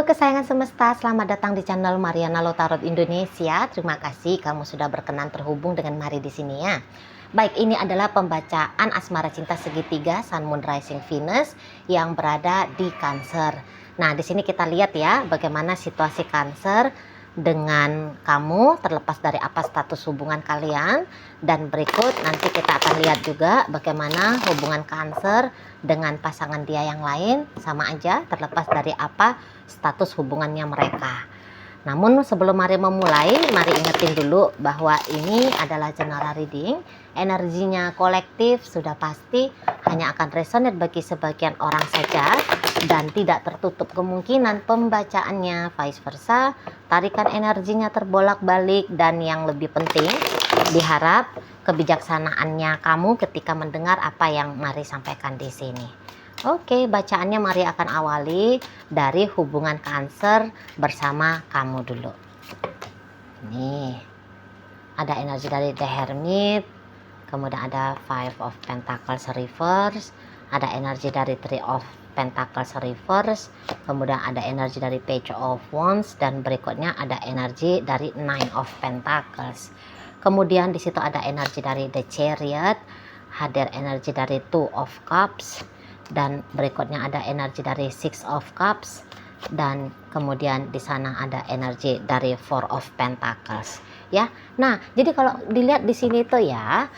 Halo kesayangan semesta, selamat datang di channel Mariana Lotarot Indonesia. Terima kasih kamu sudah berkenan terhubung dengan Mari di sini ya. Baik, ini adalah pembacaan asmara cinta segitiga Sun Moon Rising Venus yang berada di Cancer. Nah, di sini kita lihat ya bagaimana situasi Cancer dengan kamu, terlepas dari apa status hubungan kalian. Dan berikut nanti kita akan lihat juga bagaimana hubungan Cancer dengan pasangan dia yang lain, sama aja terlepas dari apa status hubungannya mereka. Namun sebelum mari memulai, mari ingetin dulu bahwa ini adalah general reading. Energinya kolektif sudah pasti hanya akan resonate bagi sebagian orang saja dan tidak tertutup kemungkinan pembacaannya vice versa. Tarikan energinya terbolak-balik dan yang lebih penting diharap kebijaksanaannya kamu ketika mendengar apa yang Mari sampaikan di sini. Oke, bacaannya Mari akan awali dari hubungan Cancer bersama kamu dulu. Nih, ada energi dari The Hermit, kemudian ada Five of Pentacles reverse, ada energi dari Three of Pentacles reverse, kemudian ada energi dari Page of Wands, dan berikutnya ada energi dari Nine of Pentacles. Kemudian di situ ada energi dari The Chariot, hadir energi dari Two of Cups, dan berikutnya ada energi dari Six of Cups, dan kemudian di sana ada energi dari Four of Pentacles ya. Nah, jadi kalau dilihat di sini tuh ya,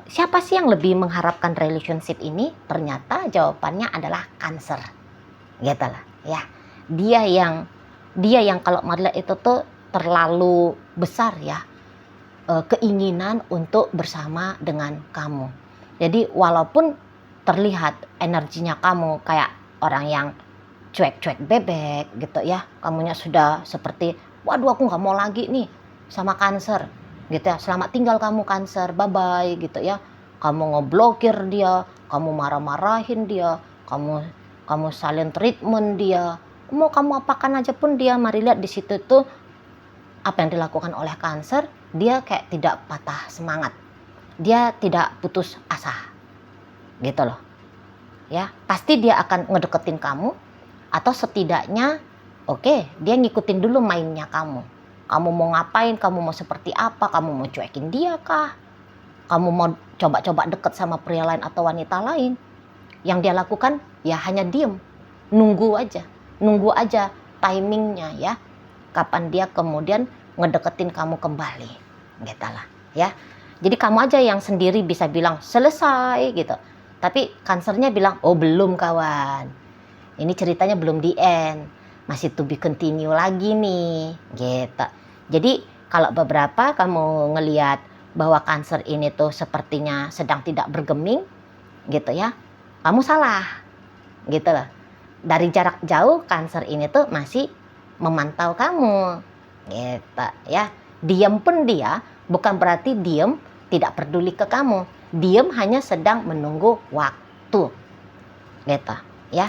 siapa sih yang lebih mengharapkan relationship ini? Ternyata jawabannya adalah Cancer gitu lah ya. Dia yang kalau melihat itu tuh terlalu besar ya, keinginan untuk bersama dengan kamu. Jadi walaupun terlihat energinya kamu kayak orang yang cuek-cuek bebek gitu ya, kamunya sudah seperti waduh aku nggak mau lagi nih sama Cancer gitu ya, selamat tinggal kamu Cancer, bye bye gitu ya, kamu ngeblokir dia, kamu marah-marahin dia, kamu silent treatment dia, mau kamu apakan aja pun dia. Mari lihat di situ tuh apa yang dilakukan oleh Cancer, dia kayak tidak patah semangat, dia tidak putus asa gitu loh ya. Pasti dia akan ngedeketin kamu, atau setidaknya dia ngikutin dulu mainnya kamu mau ngapain, kamu mau seperti apa, kamu mau cuekin dia kah, kamu mau coba-coba deket sama pria lain atau wanita lain. Yang dia lakukan ya hanya diem, nunggu aja timingnya ya, kapan dia kemudian ngedeketin kamu kembali gitu lah ya. Jadi kamu aja yang sendiri bisa bilang selesai gitu, tapi Cancernya bilang oh belum kawan, ini ceritanya belum di end, masih to be continue lagi nih gitu. Jadi kalau beberapa kamu ngelihat bahwa Cancer ini tuh sepertinya sedang tidak bergeming gitu ya, kamu salah gitu loh. Dari jarak jauh Cancer ini tuh masih memantau kamu gitu ya. Diam pun dia bukan berarti diam tidak peduli ke kamu, diam hanya sedang menunggu waktu gitu ya.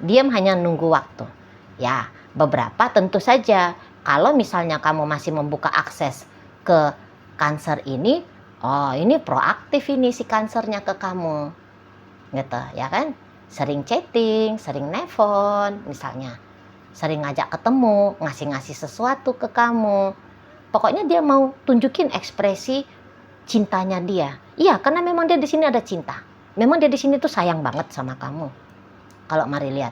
Diam hanya nunggu waktu ya. Beberapa tentu saja kalau misalnya kamu masih membuka akses ke Cancer ini, oh ini proaktif ini si Cancernya ke kamu gitu ya kan, sering chatting, sering nelfon misalnya, sering ngajak ketemu, ngasih sesuatu ke kamu. Pokoknya dia mau tunjukin ekspresi cintanya dia. Iya, karena memang dia di sini ada cinta. Memang dia di sini tuh sayang banget sama kamu. Kalau Mari lihat,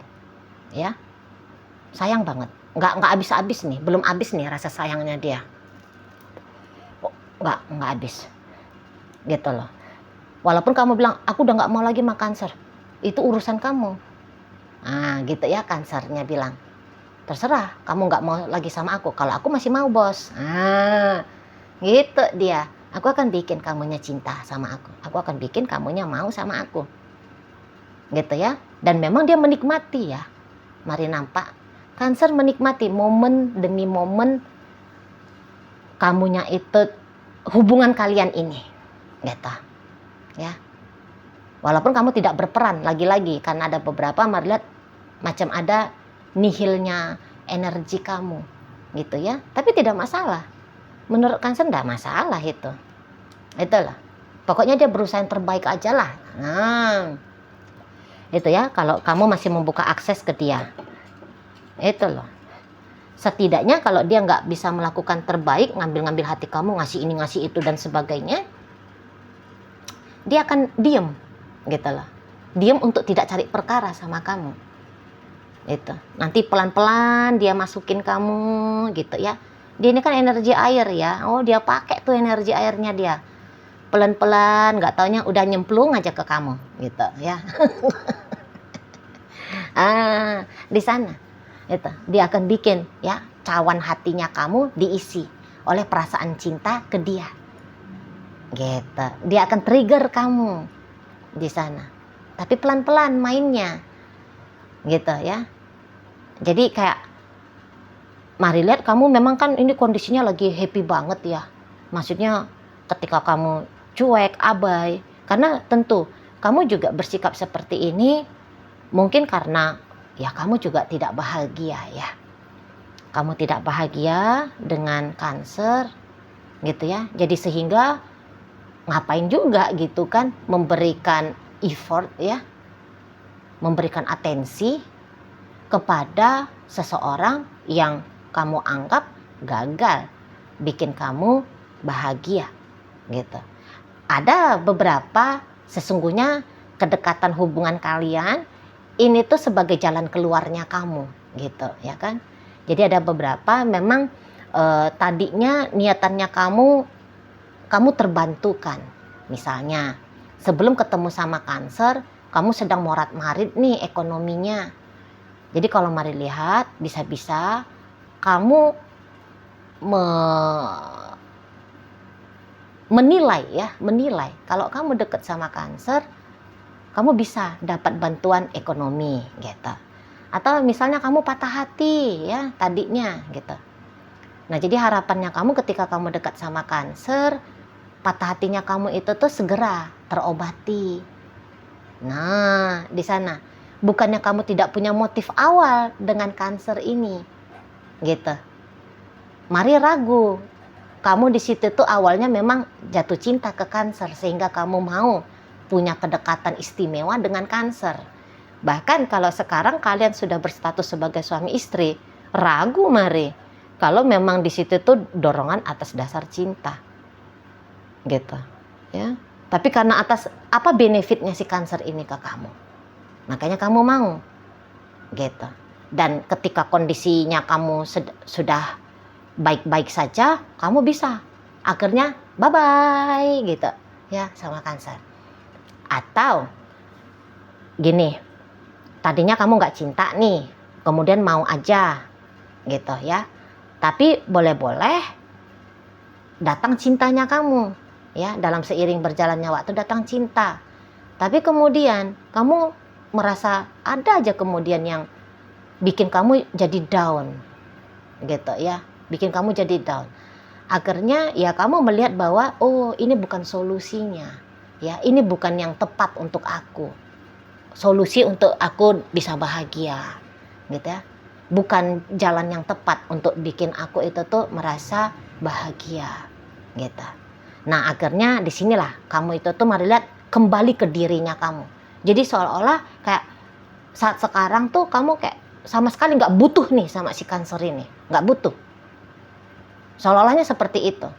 ya, sayang banget. Nggak habis-habis nih, belum habis nih rasa sayangnya dia. Oh, nggak habis, gitu loh. Walaupun kamu bilang aku udah nggak mau lagi sama Cancer, itu urusan kamu. Nah, gitu ya, Cancernya bilang. Terserah, kamu nggak mau lagi sama aku. Kalau aku masih mau bos. Nah, gitu dia. Aku akan bikin kamunya cinta sama aku. Aku akan bikin kamunya mau sama aku. Gitu ya. Dan memang dia menikmati ya. Mari nampak. Cancer menikmati momen demi momen kamunya itu, hubungan kalian ini. Gitu. Ya. Walaupun kamu tidak berperan lagi-lagi. Karena ada beberapa, mari lihat, macam ada nihilnya energi kamu gitu ya, tapi tidak masalah menurut Cancer, enggak masalah itulah, pokoknya dia berusaha yang terbaik aja lah. Nah itu ya, kalau kamu masih membuka akses ke dia Itu loh. Setidaknya kalau dia nggak bisa melakukan terbaik, ngambil-ngambil hati kamu, ngasih ini, ngasih itu, dan sebagainya, dia akan diem, gitu loh. Diem untuk tidak cari perkara sama kamu. Itu. Nanti pelan-pelan dia masukin kamu, gitu ya. Dia ini kan energi air ya. Oh, dia pakai tuh energi airnya dia. Pelan-pelan, nggak taunya udah nyemplung aja ke kamu, gitu ya. Di sana. Itu, dia akan bikin ya cawan hatinya kamu diisi oleh perasaan cinta ke dia, gitu. Dia akan trigger kamu di sana, tapi pelan-pelan mainnya, gitu ya. Jadi kayak, mari lihat kamu memang kan ini kondisinya lagi happy banget ya, maksudnya ketika kamu cuek, abai, karena tentu kamu juga bersikap seperti ini mungkin karena ya kamu juga tidak bahagia ya. Kamu tidak bahagia dengan Cancer, gitu ya. Jadi sehingga ngapain juga gitu kan memberikan effort ya, memberikan atensi kepada seseorang yang kamu anggap gagal bikin kamu bahagia, gitu. Ada beberapa sesungguhnya kedekatan hubungan kalian ini tuh sebagai jalan keluarnya kamu, gitu ya kan. Jadi ada beberapa memang tadinya niatannya kamu terbantukan. Misalnya sebelum ketemu sama Cancer, kamu sedang morat-marit nih ekonominya. Jadi kalau mari lihat, bisa-bisa kamu menilai kalau kamu deket sama Cancer, kamu bisa dapat bantuan ekonomi, gitu. Atau misalnya kamu patah hati ya tadinya, gitu. Nah, jadi harapannya kamu ketika kamu dekat sama Cancer, patah hatinya kamu itu tuh segera terobati. Nah, di sana bukannya kamu tidak punya motif awal dengan Cancer ini, gitu. Mari ragu. Kamu di situ tuh awalnya memang jatuh cinta ke Cancer sehingga kamu mau punya kedekatan istimewa dengan Cancer. Bahkan kalau sekarang kalian sudah berstatus sebagai suami istri, ragu mari kalau memang di situ tuh dorongan atas dasar cinta, gitu ya. Tapi karena atas apa benefitnya si Cancer ini ke kamu, makanya kamu mau, gitu. Dan ketika kondisinya kamu sudah baik-baik saja, kamu bisa akhirnya bye bye gitu ya sama Cancer. Atau gini, tadinya kamu nggak cinta nih, kemudian mau aja gitu ya, tapi boleh-boleh datang cintanya kamu ya, dalam seiring berjalannya waktu datang cinta, tapi kemudian kamu merasa ada aja kemudian yang bikin kamu jadi down, gitu ya, bikin kamu jadi down. Akhirnya ya kamu melihat bahwa oh ini bukan solusinya ya, ini bukan yang tepat untuk aku, solusi untuk aku bisa bahagia, gitu ya, bukan jalan yang tepat untuk bikin aku itu tuh merasa bahagia, gitu. Nah akhirnya disinilah kamu itu tuh mari lihat kembali ke dirinya kamu. Jadi seolah-olah kayak saat sekarang tuh kamu kayak sama sekali nggak butuh nih sama si Cancer ini, nggak butuh. Seolah-olahnya seperti itu,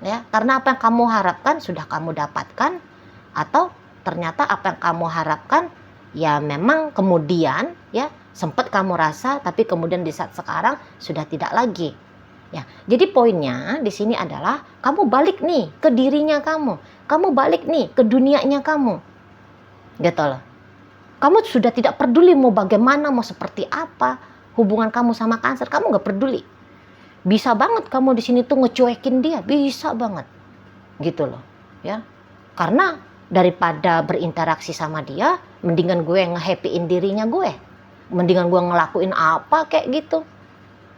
ya. Karena apa yang kamu harapkan sudah kamu dapatkan, atau ternyata apa yang kamu harapkan ya memang kemudian ya sempat kamu rasa, tapi kemudian di saat sekarang sudah tidak lagi. Ya, jadi poinnya di sini adalah kamu balik nih ke dirinya kamu balik nih ke dunianya kamu, gitu loh. Kamu sudah tidak peduli mau bagaimana, mau seperti apa hubungan kamu sama Cancer, kamu nggak peduli. Bisa banget kamu di sini tuh ngecuekin dia, bisa banget, gitu loh, ya. Karena daripada berinteraksi sama dia, mendingan gue nge-happyin dirinya gue, mendingan gue ngelakuin apa kayak gitu,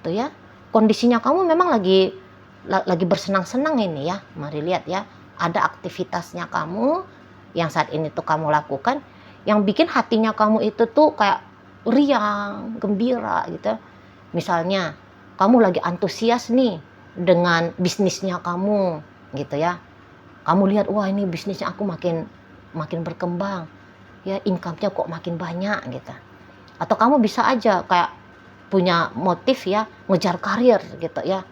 tuh ya. Kondisinya kamu memang lagi bersenang-senang ini ya, mari lihat ya, ada aktivitasnya kamu yang saat ini tuh kamu lakukan, yang bikin hatinya kamu itu tuh kayak riang, gembira gitu. Misalnya kamu lagi antusias nih dengan bisnisnya kamu, gitu ya. Kamu lihat, wah ini bisnisnya aku makin berkembang, ya income-nya kok makin banyak gitu. Atau kamu bisa aja kayak punya motif ya, ngejar karir gitu ya.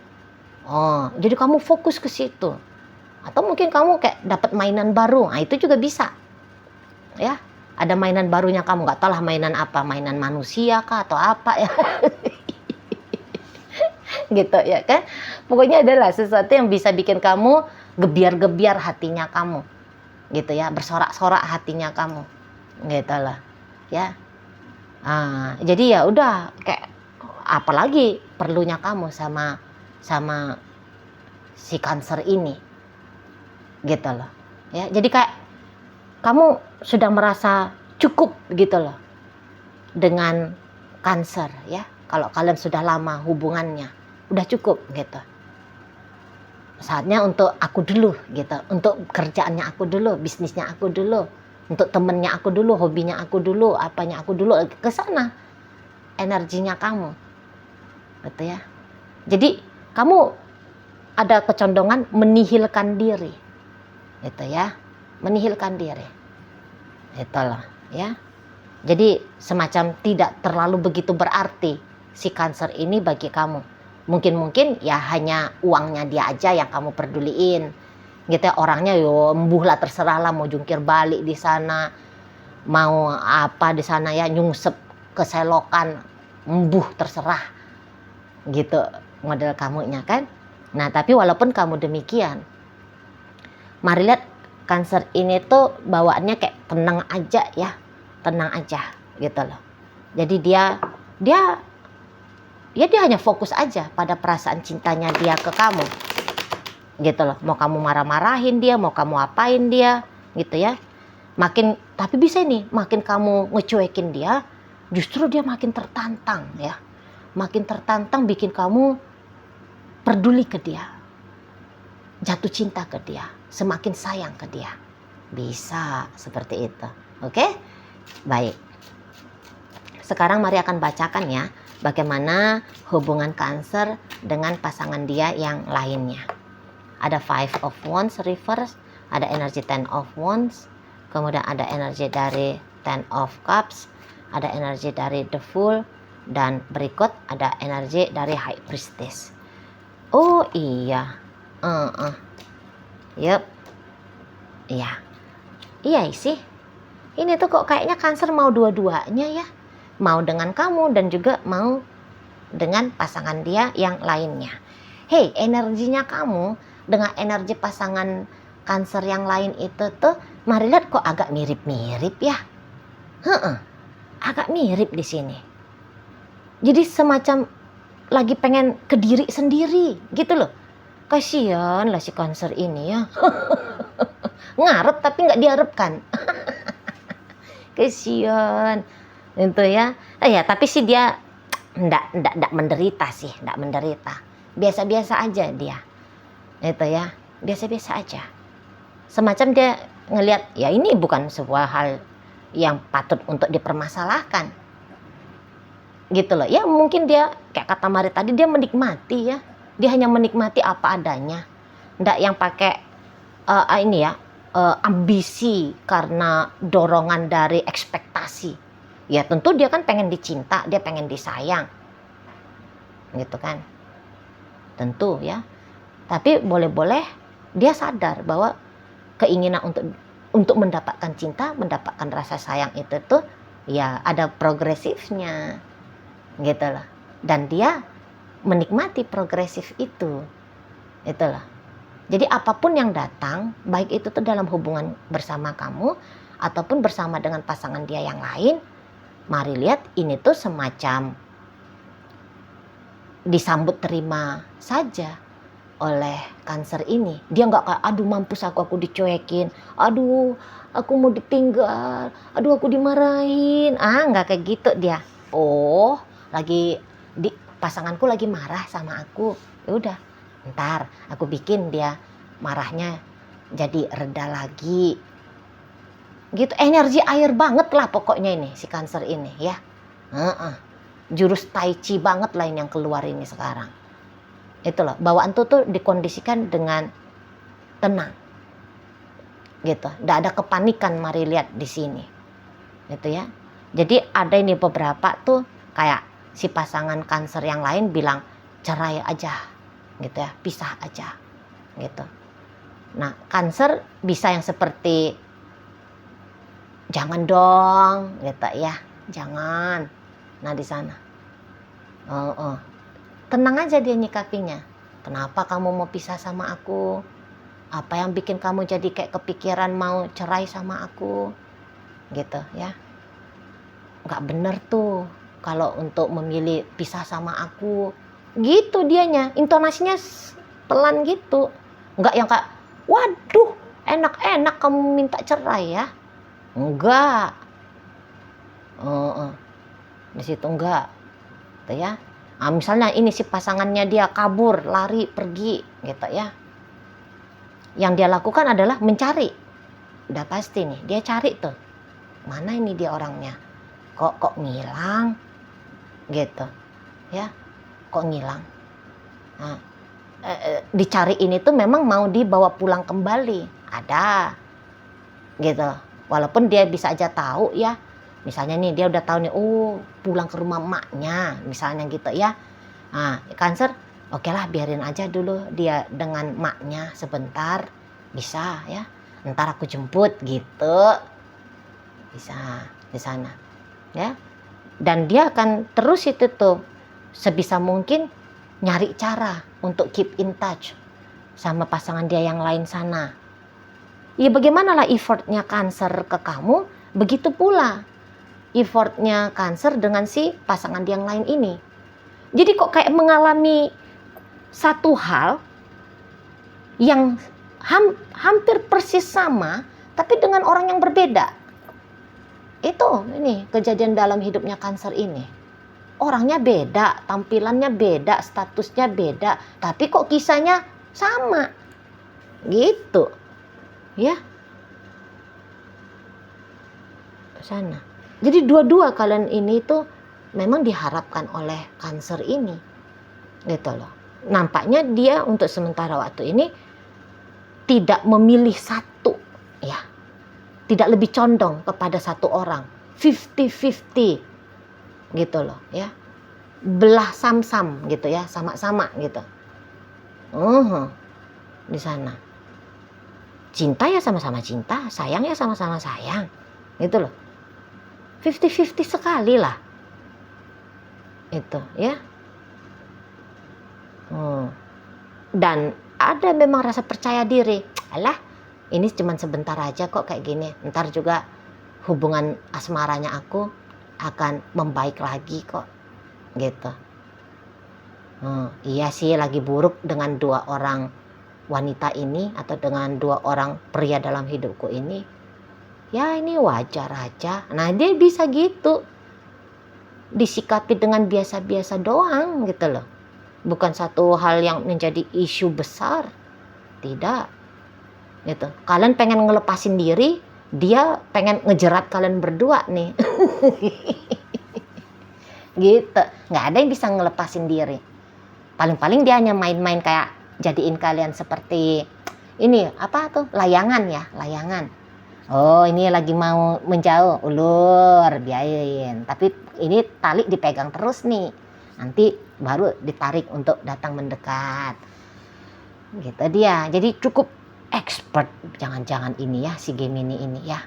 Oh, jadi kamu fokus ke situ. Atau mungkin kamu kayak dapat mainan baru, nah itu juga bisa. Ya, ada mainan barunya kamu, nggak tahu lah mainan apa, mainan manusia kah atau apa ya. Gitu ya kan. Pokoknya adalah sesuatu yang bisa bikin kamu gebiar-gebiar hatinya kamu. Gitu ya, bersorak-sorak hatinya kamu. Gitu loh. Ya. Jadi ya udah kayak apalagi perlunya kamu sama si Cancer ini. Gitu loh. Ya, jadi kayak kamu sudah merasa cukup gitu loh dengan Cancer ya. Kalau kalian sudah lama hubungannya, udah cukup gitu. Saatnya untuk aku dulu gitu, untuk kerjaannya aku dulu, bisnisnya aku dulu, untuk temennya aku dulu, hobinya aku dulu, apanya aku dulu, ke sana energinya kamu. Gitu ya. Jadi kamu ada kecondongan menihilkan diri. Gitu ya. Menihilkan diri. Itulah ya. Jadi semacam tidak terlalu begitu berarti si Cancer ini bagi kamu. Mungkin ya hanya uangnya dia aja yang kamu peduliin. Gitu ya, orangnya yo embuh lah, terserah lah mau jungkir balik di sana, mau apa di sana ya, nyungsep keselokan, embuh terserah. Gitu model kamunya kan. Nah, tapi walaupun kamu demikian, mari lihat Cancer ini tuh bawaannya kayak tenang aja ya. Tenang aja gitu loh. Jadi dia hanya fokus aja pada perasaan cintanya dia ke kamu. Gitu loh. Mau kamu marah-marahin dia, mau kamu apain dia, gitu ya. Tapi bisa nih, makin kamu ngecuekin dia, justru dia makin tertantang ya. Makin tertantang bikin kamu peduli ke dia. Jatuh cinta ke dia, semakin sayang ke dia. Bisa seperti itu. Oke? Baik. Sekarang mari akan bacakan ya bagaimana hubungan Cancer dengan pasangan dia yang lainnya. Ada Five of Wands reverse, ada energi Ten of Wands, kemudian ada energi dari Ten of Cups, ada energi dari The Fool, dan berikut ada energi dari High Priestess. Oh iya. Yup. Iya sih. Ini tuh kok kayaknya Cancer mau dua-duanya ya. Mau dengan kamu dan juga mau dengan pasangan dia yang lainnya. Hei, energinya kamu dengan energi pasangan Cancer yang lain itu tuh, mari lihat kok agak mirip-mirip ya. Agak mirip di sini. Jadi semacam lagi pengen ke diri sendiri gitu loh. Kasian lah si Cancer ini ya. Ngarep tapi nggak diharapkan. Kasian itu ya. Ya tapi sih dia ndak menderita sih, ndak menderita. Biasa-biasa aja dia. Itu ya, biasa-biasa aja. Semacam dia ngelihat ya ini bukan sebuah hal yang patut untuk dipermasalahkan. Gitu loh. Ya mungkin dia kayak kata Mari tadi, dia menikmati ya. Dia hanya menikmati apa adanya. Ndak yang pakai ambisi karena dorongan dari ekspektasi. Ya tentu dia kan pengen dicinta, dia pengen disayang. Gitu kan. Tentu ya. Tapi boleh-boleh dia sadar bahwa keinginan untuk mendapatkan cinta, mendapatkan rasa sayang itu tuh ya ada progresifnya. Gitu loh. Dan dia menikmati progresif itu. Itulah. Jadi apapun yang datang, baik itu tuh dalam hubungan bersama kamu ataupun bersama dengan pasangan dia yang lain, mari lihat ini tuh semacam disambut terima saja oleh Cancer ini. Dia nggak kayak aduh mampus aku dicuekin, aduh aku mau ditinggal, aduh aku dimarahin. Nggak kayak gitu dia. Oh, pasanganku lagi marah sama aku. Ya udah, ntar aku bikin dia marahnya jadi reda lagi. Gitu, energi air banget lah pokoknya ini si Cancer ini ya. Jurus tai chi banget lah ini yang keluar ini sekarang. Itu loh, bawaan tuh dikondisikan dengan tenang. Gitu, nggak ada kepanikan, mari lihat di sini. Gitu ya. Jadi ada ini beberapa tuh kayak si pasangan Cancer yang lain bilang cerai aja gitu ya, pisah aja gitu. Nah, Cancer bisa yang seperti jangan dong gitu ya, jangan. Nah di sana tenang aja dia nyikapinya. Kenapa kamu mau pisah sama aku? Apa yang bikin kamu jadi kayak kepikiran mau cerai sama aku gitu ya. Nggak bener tuh kalau untuk memilih pisah sama aku gitu. Dianya intonasinya pelan gitu, nggak yang kayak waduh enak-enak kamu minta cerai ya, enggak. Di situ enggak gitu ya. Nah, misalnya ini si pasangannya dia kabur, lari, pergi gitu ya. Yang dia lakukan adalah mencari. Udah pasti nih, dia cari tuh. Mana ini dia orangnya? Kok ngilang? Gitu. Ya. Kok ngilang? Nah, dicari ini tuh memang mau dibawa pulang kembali. Ada. Gitu. Walaupun dia bisa aja tahu ya. Misalnya nih dia udah tahu nih, pulang ke rumah emaknya, misalnya gitu ya. Nah, Cancer, oke lah biarin aja dulu dia dengan emaknya sebentar, bisa ya. Ntar aku jemput gitu, bisa di sana, ya. Dan dia akan terus itu tuh sebisa mungkin nyari cara untuk keep in touch sama pasangan dia yang lain sana. Ya bagaimanalah effortnya Cancer ke kamu, begitu pula effortnya Cancer dengan si pasangan yang lain ini. Jadi kok kayak mengalami satu hal yang hampir persis sama, tapi dengan orang yang berbeda. Itu ini kejadian dalam hidupnya Cancer ini. Orangnya beda, tampilannya beda, statusnya beda, tapi kok kisahnya sama. Gitu. Ya. Ke sana. Jadi dua-dua kalian ini tuh memang diharapkan oleh Cancer ini, gitu loh. Nampaknya dia untuk sementara waktu ini tidak memilih satu, ya, tidak lebih condong kepada satu orang, 50-50, gitu loh, ya, belah sam-sam, gitu ya, sama-sama, gitu. Di sana, cinta ya sama-sama cinta, sayang ya sama-sama sayang, gitu loh. 50-50 sekali lah. Itu ya. Dan ada memang rasa percaya diri. Alah, ini cuma sebentar aja kok kayak gini. Ntar juga hubungan asmaranya aku akan membaik lagi kok. Gitu. Iya sih lagi buruk dengan dua orang wanita ini atau dengan dua orang pria dalam hidupku ini. Ya ini wajar aja. Nah dia bisa gitu. Disikapi dengan biasa-biasa doang gitu loh. Bukan satu hal yang menjadi isu besar. Tidak. Gitu. Kalian pengen ngelepasin diri, dia pengen ngejerat kalian berdua nih. Gitu. Nggak ada yang bisa ngelepasin diri. Paling-paling dia hanya main-main kayak jadiin kalian seperti ini apa tuh? Layangan ya, layangan. Oh ini lagi mau menjauh, ulur, biarin. Tapi ini tali dipegang terus nih. Nanti baru ditarik untuk datang mendekat. Gitu dia. Jadi cukup expert. Jangan-jangan ini ya si Gemini ini ya.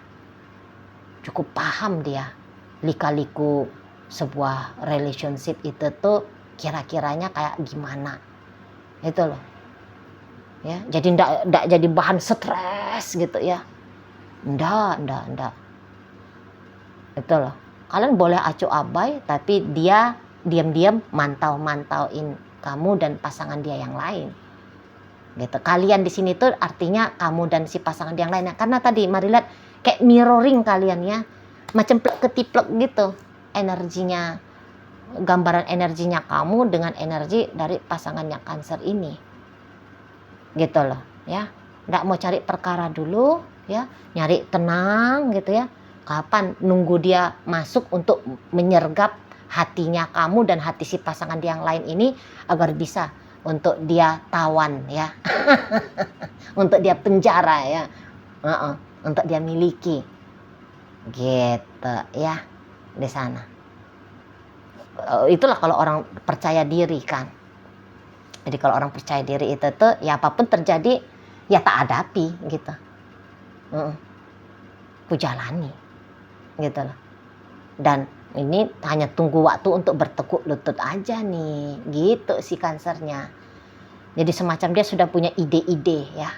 Cukup paham dia. Lika-liku sebuah relationship itu tuh kira-kiranya kayak gimana. Itu loh. Ya, jadi ndak jadi bahan stres gitu ya. Ndak. Itu loh. Kalian boleh acuh abai, tapi dia diam-diam mantauin kamu dan pasangan dia yang lain. Gitu. Kalian di sini tuh artinya kamu dan si pasangan dia yang lainnya. Karena tadi mari lihat kayak mirroring kalian ya. Macam plek-ketiplek gitu. Energinya, gambaran energinya kamu dengan energi dari pasangannya Cancer ini. Gitu loh, ya. Ndak mau cari perkara dulu, ya, nyari tenang gitu ya. Kapan nunggu dia masuk untuk menyergap hatinya kamu dan hati si pasangan dia yang lain ini agar bisa untuk dia tawan ya. Untuk dia penjara ya. Untuk dia miliki. Gitu ya di sana. Itulah kalau orang percaya diri kan. Jadi kalau orang percaya diri itu tuh ya apapun terjadi ya tak hadapi gitu. Ku jalani gitu loh. Dan ini hanya tunggu waktu untuk bertekuk lutut aja nih, gitu si Cancernya. Jadi semacam dia sudah punya ide-ide ya.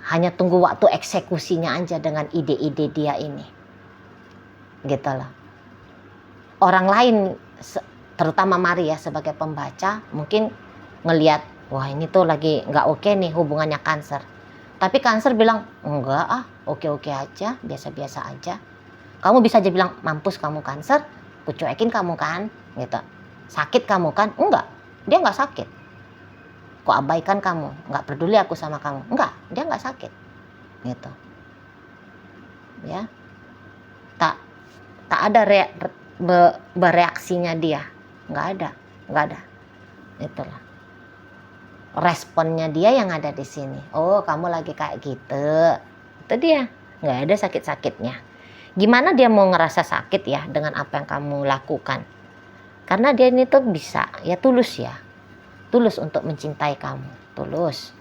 Hanya tunggu waktu eksekusinya aja dengan ide-ide dia ini. Gitu loh. Orang lain, terutama Mari ya sebagai pembaca, mungkin ngelihat, wah ini tuh lagi nggak oke nih hubungannya Cancer. Tapi Cancer bilang, enggak ah, oke-oke aja, biasa-biasa aja. Kamu bisa aja bilang, mampus kamu Cancer, ku cuekin kamu kan, gitu. Sakit kamu kan? Enggak, dia nggak sakit. Ku abaikan kamu, nggak peduli aku sama kamu. Enggak, dia nggak sakit, gitu. Ya, tak ada bereaksinya dia, nggak ada, itulah. Responnya dia yang ada di sini. Oh, kamu lagi kayak gitu. Itu dia, nggak ada sakit-sakitnya. Gimana dia mau ngerasa sakit ya dengan apa yang kamu lakukan? Karena dia ini tuh bisa, ya tulus ya. Tulus untuk mencintai kamu, tulus.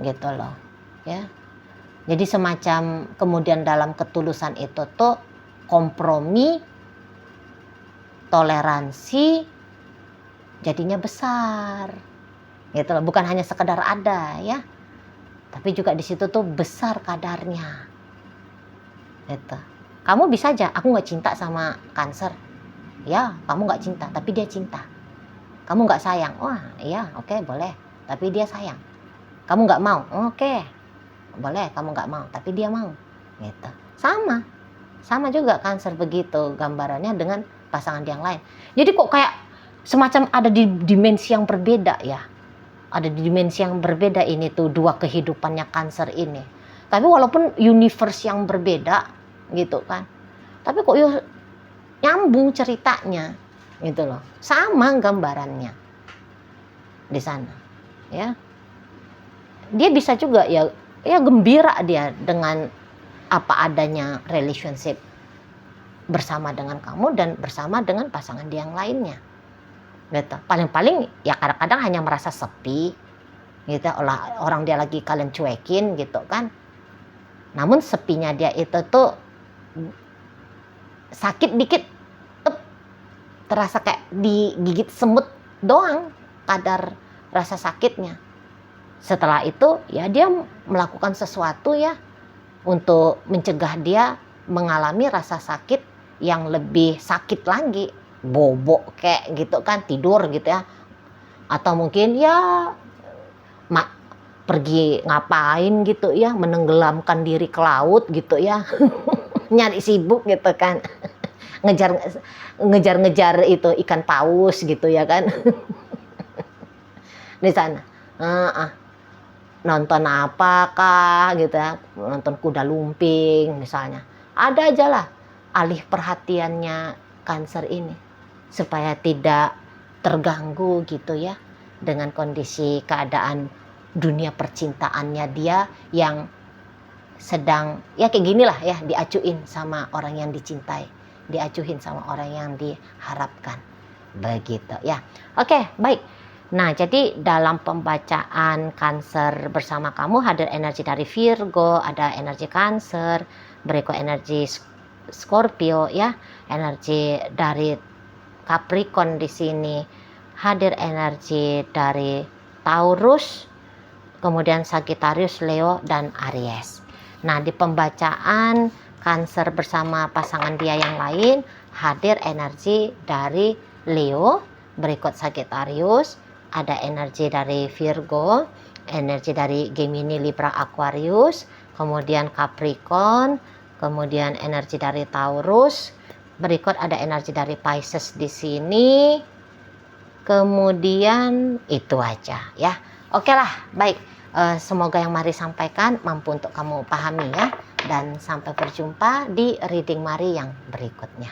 Gitu loh, ya. Jadi semacam kemudian dalam ketulusan itu tuh kompromi, toleransi jadinya besar. Gitu loh, bukan hanya sekedar ada ya. Tapi juga di situ tuh besar kadarnya. Gitu. Kamu bisa aja, aku nggak cinta sama Cancer. Ya, kamu nggak cinta, tapi dia cinta. Kamu nggak sayang, wah iya oke, boleh, tapi dia sayang. Kamu nggak mau, oke, boleh, kamu nggak mau, tapi dia mau. Gitu. Sama juga Cancer begitu gambarannya dengan pasangan yang lain. Jadi kok kayak semacam ada di dimensi yang berbeda ya. Ada di dimensi yang berbeda ini tuh dua kehidupannya Cancer ini. Tapi walaupun universe yang berbeda gitu kan, tapi kok nyambung ceritanya gitu loh, sama gambarannya di sana ya. Dia bisa juga ya gembira dia dengan apa adanya relationship bersama dengan kamu dan bersama dengan pasangan dia yang lainnya gitu. Paling-paling ya kadang-kadang hanya merasa sepi gitu, orang dia lagi kalian cuekin gitu kan. Namun sepinya dia itu tuh sakit dikit, terasa kayak digigit semut doang kadar rasa sakitnya. Setelah itu ya dia melakukan sesuatu ya untuk mencegah dia mengalami rasa sakit yang lebih sakit lagi, bobok kayak gitu kan, tidur gitu ya, atau mungkin ya pergi ngapain gitu ya, menenggelamkan diri ke laut gitu ya. Nyari sibuk gitu kan, ngejar itu ikan paus gitu ya kan. Di sana nonton apakah gitu ya, nonton kuda lumping misalnya, ada aja lah alih perhatiannya Cancer ini supaya tidak terganggu gitu ya dengan kondisi keadaan dunia percintaannya dia yang sedang ya kayak gini lah ya, diacuin sama orang yang dicintai, diacuhin sama orang yang diharapkan begitu ya. Oke, baik. Nah, jadi dalam pembacaan Cancer bersama kamu hadir energi dari Virgo, ada energi Cancer, berikut energi Scorpio ya, energi dari Capricorn di sini, hadir energi dari Taurus, kemudian Sagittarius, Leo dan Aries. Nah, di pembacaan Cancer bersama pasangan dia yang lain hadir energi dari Leo, berikut Sagittarius, ada energi dari Virgo, energi dari Gemini, Libra, Aquarius, kemudian Capricorn, kemudian energi dari Taurus, berikut ada energi dari Pisces di sini. Kemudian itu aja ya. Oke lah, baik. Semoga yang Mari sampaikan mampu untuk kamu pahami ya. Dan sampai berjumpa di reading Mari yang berikutnya.